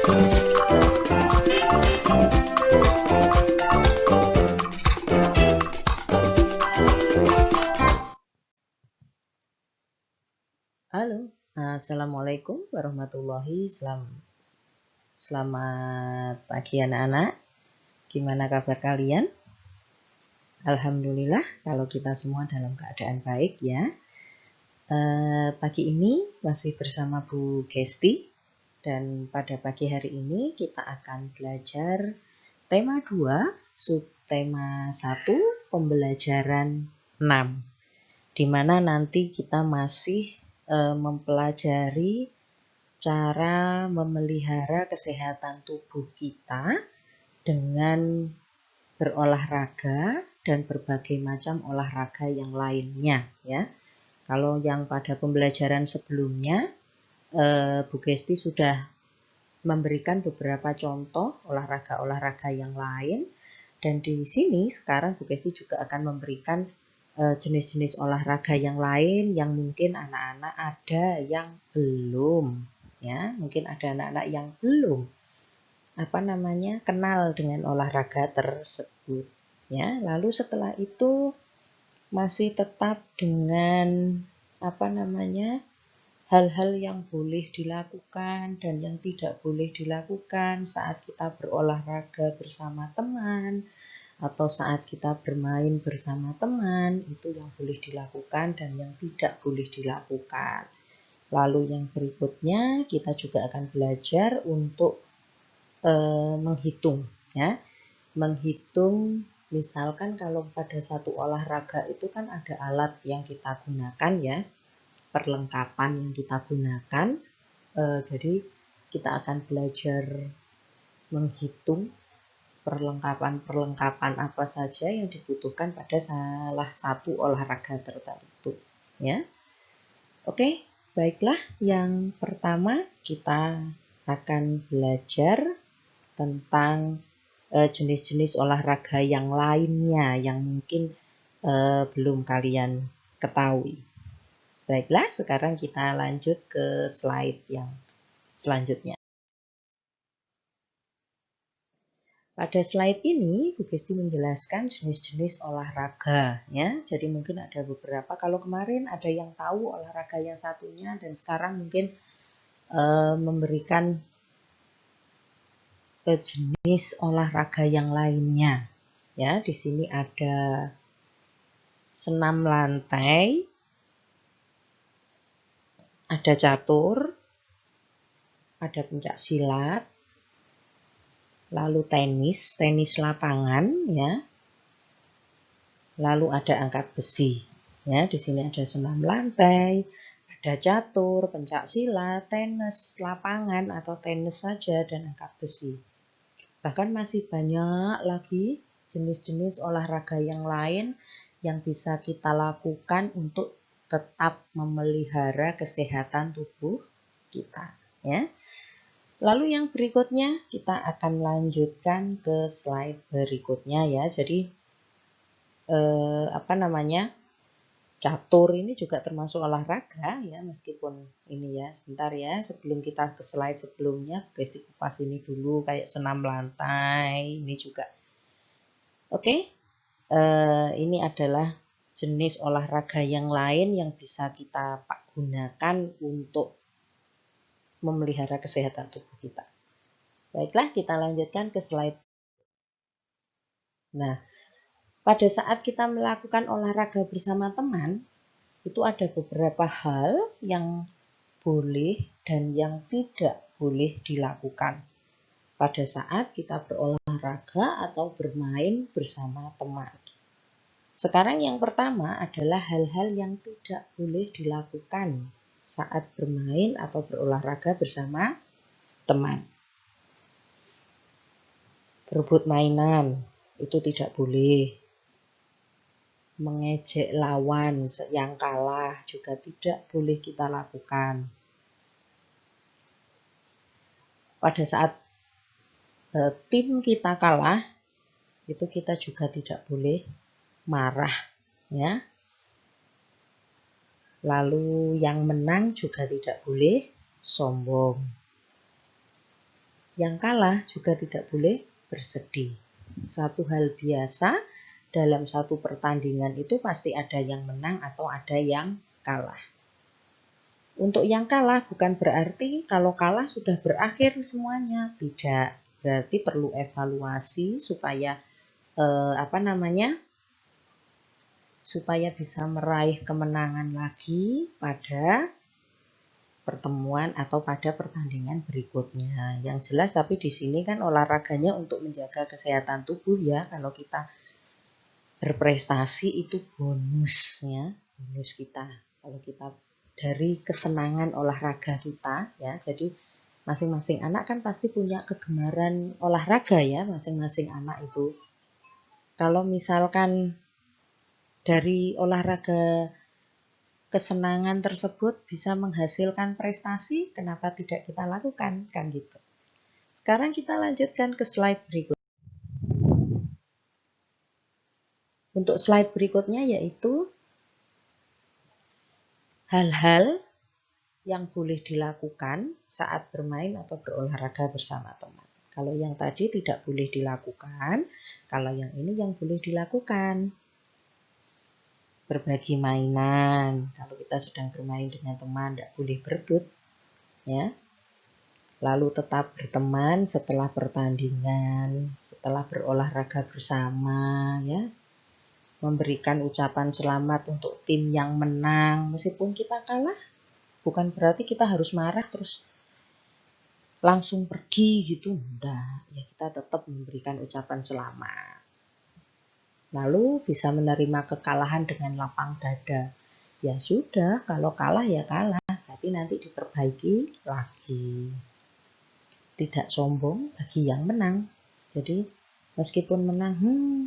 Halo, Assalamualaikum warahmatullahi Selamat pagi anak-anak. Gimana kabar kalian? Alhamdulillah kalau kita semua dalam keadaan baik ya. Pagi ini masih bersama Bu Gesti dan pada pagi hari ini kita akan belajar tema 2, subtema 1, pembelajaran 6. Di mana nanti kita masih mempelajari cara memelihara kesehatan tubuh kita dengan berolahraga dan berbagai macam olahraga yang lainnya ya. Kalau yang pada pembelajaran sebelumnya Bu Gesti sudah memberikan beberapa contoh olahraga-olahraga yang lain, dan di sini sekarang Bu Gesti juga akan memberikan jenis-jenis olahraga yang lain yang mungkin anak-anak ada yang belum ya, mungkin ada anak-anak yang belum kenal dengan olahraga tersebut ya. Lalu setelah itu masih tetap dengan hal-hal yang boleh dilakukan dan yang tidak boleh dilakukan saat kita berolahraga bersama teman atau saat kita bermain bersama teman, itu yang boleh dilakukan dan yang tidak boleh dilakukan. Lalu yang berikutnya kita juga akan belajar untuk menghitung ya. Menghitung misalkan kalau pada satu olahraga itu kan ada alat yang kita gunakan ya, perlengkapan yang kita gunakan. Jadi kita akan belajar menghitung perlengkapan apa saja yang dibutuhkan pada salah satu olahraga tertentu ya. Oke, baiklah, yang pertama kita akan belajar tentang jenis-jenis olahraga yang lainnya yang mungkin belum kalian ketahui. Baiklah, sekarang kita lanjut ke slide yang selanjutnya. Pada slide ini Bu Gesti menjelaskan jenis-jenis olahraga ya. Jadi mungkin ada beberapa, kalau kemarin ada yang tahu olahraga yang satunya dan sekarang mungkin memberikan jenis olahraga yang lainnya. Ya, di sini ada senam lantai, ada catur, ada pencak silat, lalu tenis lapangan ya. Lalu ada angkat besi. Ya, di sini ada senam lantai, ada catur, pencak silat, tenis lapangan atau tenis saja dan angkat besi. Bahkan masih banyak lagi jenis-jenis olahraga yang lain yang bisa kita lakukan untuk tetap memelihara kesehatan tubuh kita ya. Lalu yang berikutnya kita akan lanjutkan ke slide berikutnya ya. Jadi catur ini juga termasuk olahraga ya, meskipun ini ya sebentar ya, sebelum kita ke slide sebelumnya Gesti kupas ini dulu kayak senam lantai ini juga. Oke, ini adalah jenis olahraga yang lain yang bisa kita gunakan untuk memelihara kesehatan tubuh kita. Baiklah, kita lanjutkan ke slide. Nah, pada saat kita melakukan olahraga bersama teman, itu ada beberapa hal yang boleh dan yang tidak boleh dilakukan pada saat kita berolahraga atau bermain bersama teman. Sekarang yang pertama adalah hal-hal yang tidak boleh dilakukan saat bermain atau berolahraga bersama teman. Berebut mainan, itu tidak boleh. Mengejek lawan yang kalah juga tidak boleh kita lakukan. Pada saat tim kita kalah, itu kita juga tidak boleh marah ya. Lalu yang menang juga tidak boleh sombong. yang kalah juga tidak boleh bersedih. Satu hal biasa, dalam satu pertandingan itu pasti ada yang menang atau ada yang kalah. Untuk yang kalah bukan berarti kalau kalah sudah berakhir semuanya, tidak. Berarti perlu evaluasi supaya supaya bisa meraih kemenangan lagi pada pertemuan atau pada pertandingan berikutnya. Yang jelas tapi di sini kan olahraganya untuk menjaga kesehatan tubuh ya. Kalau kita berprestasi itu bonusnya, bonus kita. Kalau kita dari kesenangan olahraga kita ya. Jadi masing-masing anak kan pasti punya kegemaran olahraga ya, masing-masing anak itu. Kalau misalkan dari olahraga kesenangan tersebut bisa menghasilkan prestasi, kenapa tidak kita lakukan? Kan gitu. Sekarang kita lanjutkan ke slide berikut. Untuk slide berikutnya yaitu hal-hal yang boleh dilakukan saat bermain atau berolahraga bersama teman. Kalau yang tadi tidak boleh dilakukan, kalau yang ini yang boleh dilakukan. Berbagi mainan. Kalau kita sedang bermain dengan teman, tidak boleh berebut. Ya. Lalu tetap berteman setelah pertandingan, setelah berolahraga bersama. Ya. Memberikan ucapan selamat untuk tim yang menang. Meskipun kita kalah, bukan berarti kita harus marah terus langsung pergi gitu. Enggak. Ya, kita tetap memberikan ucapan selamat. Lalu bisa menerima kekalahan dengan lapang dada. Ya sudah, kalau kalah ya kalah, tapi nanti diperbaiki lagi. Tidak sombong bagi yang menang. Jadi meskipun menang,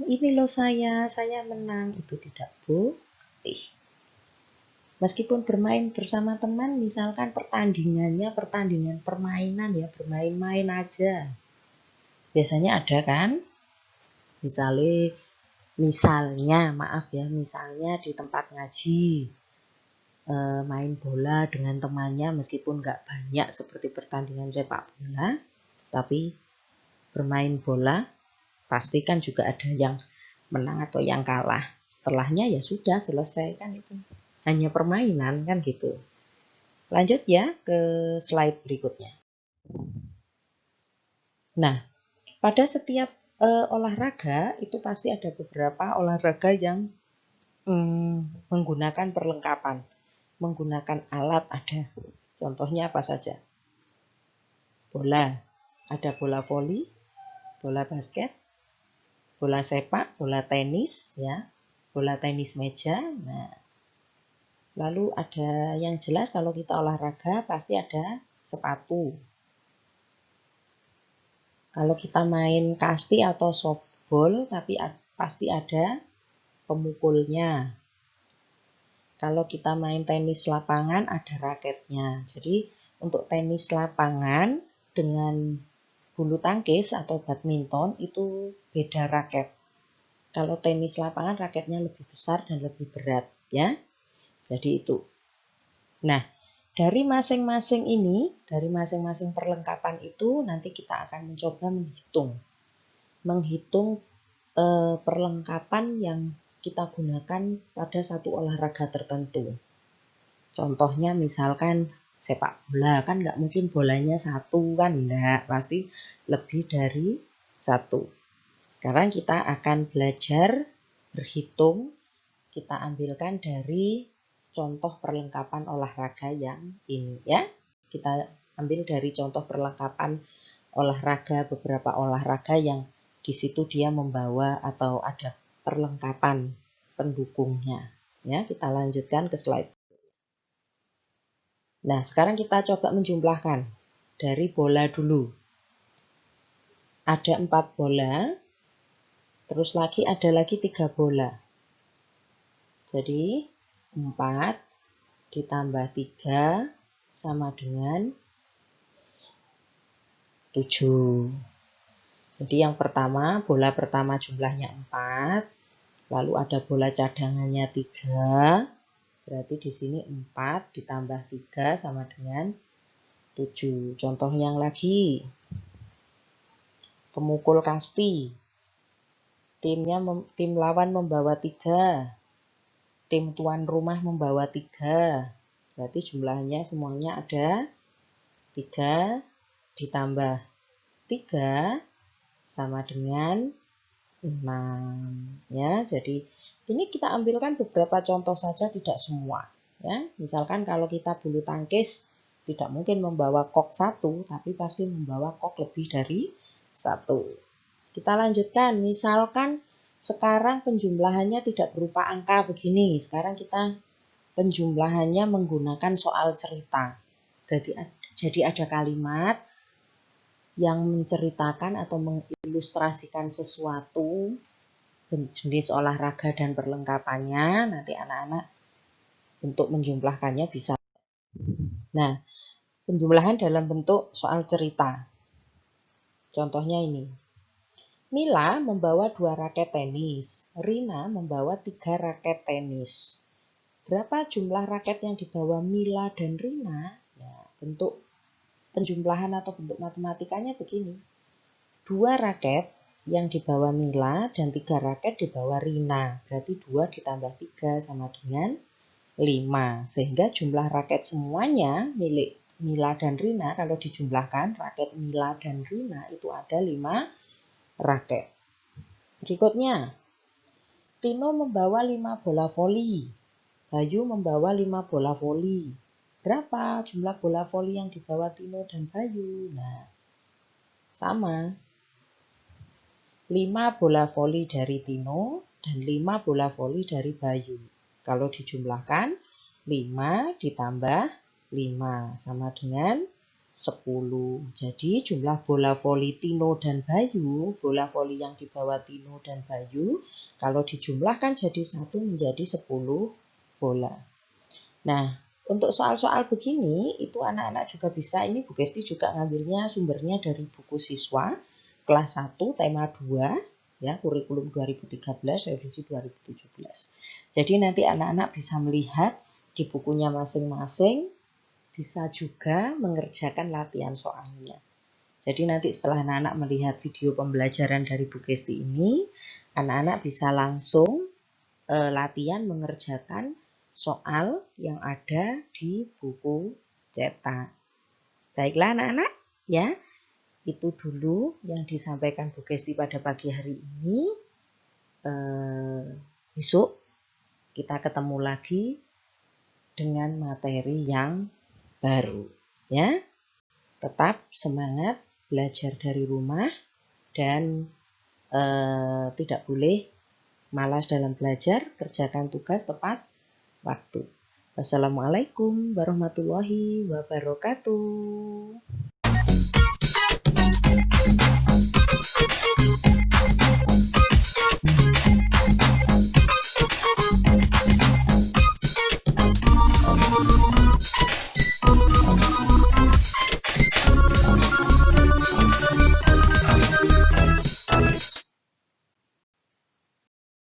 ini loh saya menang, itu tidak boleh. Meskipun bermain bersama teman, misalkan pertandingannya pertandingan permainan ya, bermain-main aja. Biasanya ada kan, misalnya di tempat ngaji, main bola dengan temannya meskipun nggak banyak seperti pertandingan sepak bola, tapi bermain bola pasti kan juga ada yang menang atau yang kalah. Setelahnya ya sudah selesai kan itu. Hanya permainan kan gitu. Lanjut ya ke slide berikutnya. Nah, pada setiap olahraga itu pasti ada beberapa olahraga yang menggunakan perlengkapan, menggunakan alat ada. Contohnya apa saja? Bola, ada bola voli, bola basket, bola sepak, bola tenis, ya, bola tenis meja. Nah, lalu ada yang jelas kalau kita olahraga pasti ada sepatu. Kalau kita main kasti atau softball, tapi pasti ada pemukulnya. Kalau kita main tenis lapangan, ada raketnya. Jadi, untuk tenis lapangan dengan bulu tangkis atau badminton itu beda raket. Kalau tenis lapangan raketnya lebih besar dan lebih berat, ya. Jadi itu. Nah, dari masing-masing perlengkapan itu nanti kita akan mencoba menghitung perlengkapan yang kita gunakan pada satu olahraga tertentu. Contohnya misalkan sepak bola, kan nggak mungkin bolanya satu kan, enggak, pasti lebih dari satu. Sekarang kita akan belajar berhitung, kita ambilkan dari contoh perlengkapan olahraga yang ini ya. Kita ambil dari contoh perlengkapan olahraga, beberapa olahraga yang di situ dia membawa atau ada perlengkapan pendukungnya. Ya, kita lanjutkan ke slide. Nah, sekarang kita coba menjumlahkan dari bola dulu. Ada 4 bola, terus ada lagi 3 bola. Jadi 4 ditambah 3 sama dengan 7. Jadi yang pertama, bola pertama jumlahnya 4, lalu ada bola cadangannya 3, berarti di sini 4 ditambah 3 sama dengan 7. Contoh yang lagi, pemukul kasti. Tim lawan membawa 3, tim tuan rumah membawa 3. Berarti jumlahnya semuanya ada 3 ditambah 3 sama dengan 6. Ya, jadi ini kita ambilkan beberapa contoh saja, tidak semua. Ya, misalkan kalau kita bulu tangkis tidak mungkin membawa kok 1, tapi pasti membawa kok lebih dari 1. Kita lanjutkan, misalkan sekarang penjumlahannya tidak berupa angka begini. Sekarang kita penjumlahannya menggunakan soal cerita. Jadi ada kalimat yang menceritakan atau mengilustrasikan sesuatu, jenis olahraga dan perlengkapannya. Nanti anak-anak untuk menjumlahkannya bisa. Nah, penjumlahan dalam bentuk soal cerita. Contohnya ini. Mila membawa 2 raket tenis. Rina membawa 3 raket tenis. Berapa jumlah raket yang dibawa Mila dan Rina? Nah, bentuk penjumlahan atau bentuk matematikanya begini. 2 raket yang dibawa Mila dan 3 raket dibawa Rina. Berarti 2 ditambah 3 sama dengan 5. Sehingga jumlah raket semuanya milik Mila dan Rina kalau dijumlahkan raket Mila dan Rina itu ada 5 raket. Berikutnya, Tino membawa 5 bola voli. Bayu membawa 5 bola voli. Berapa jumlah bola voli yang dibawa Tino dan Bayu? Nah, sama. 5 bola voli dari Tino dan 5 bola voli dari Bayu. Kalau dijumlahkan, 5 ditambah 5 sama dengan 10. Jadi jumlah bola voli Tino dan Bayu, bola voli yang dibawa Tino dan Bayu, kalau dijumlahkan jadi 1 menjadi 10 bola. Nah, untuk soal-soal begini, itu anak-anak juga bisa, ini Bu Kesti juga ngambilnya sumbernya dari buku siswa, kelas 1, tema 2, ya, kurikulum 2013, revisi 2017. Jadi nanti anak-anak bisa melihat di bukunya masing-masing, bisa juga mengerjakan latihan soalnya. Jadi nanti setelah anak-anak melihat video pembelajaran dari Bu Kesti ini, anak-anak bisa langsung latihan mengerjakan soal yang ada di buku cetak. Baiklah anak-anak, ya. Itu dulu yang disampaikan Bu Kesti pada pagi hari ini. Besok kita ketemu lagi dengan materi yang baru, ya. Tetap semangat belajar dari rumah dan tidak boleh malas dalam belajar, kerjakan tugas tepat waktu. Wassalamualaikum warahmatullahi wabarakatuh.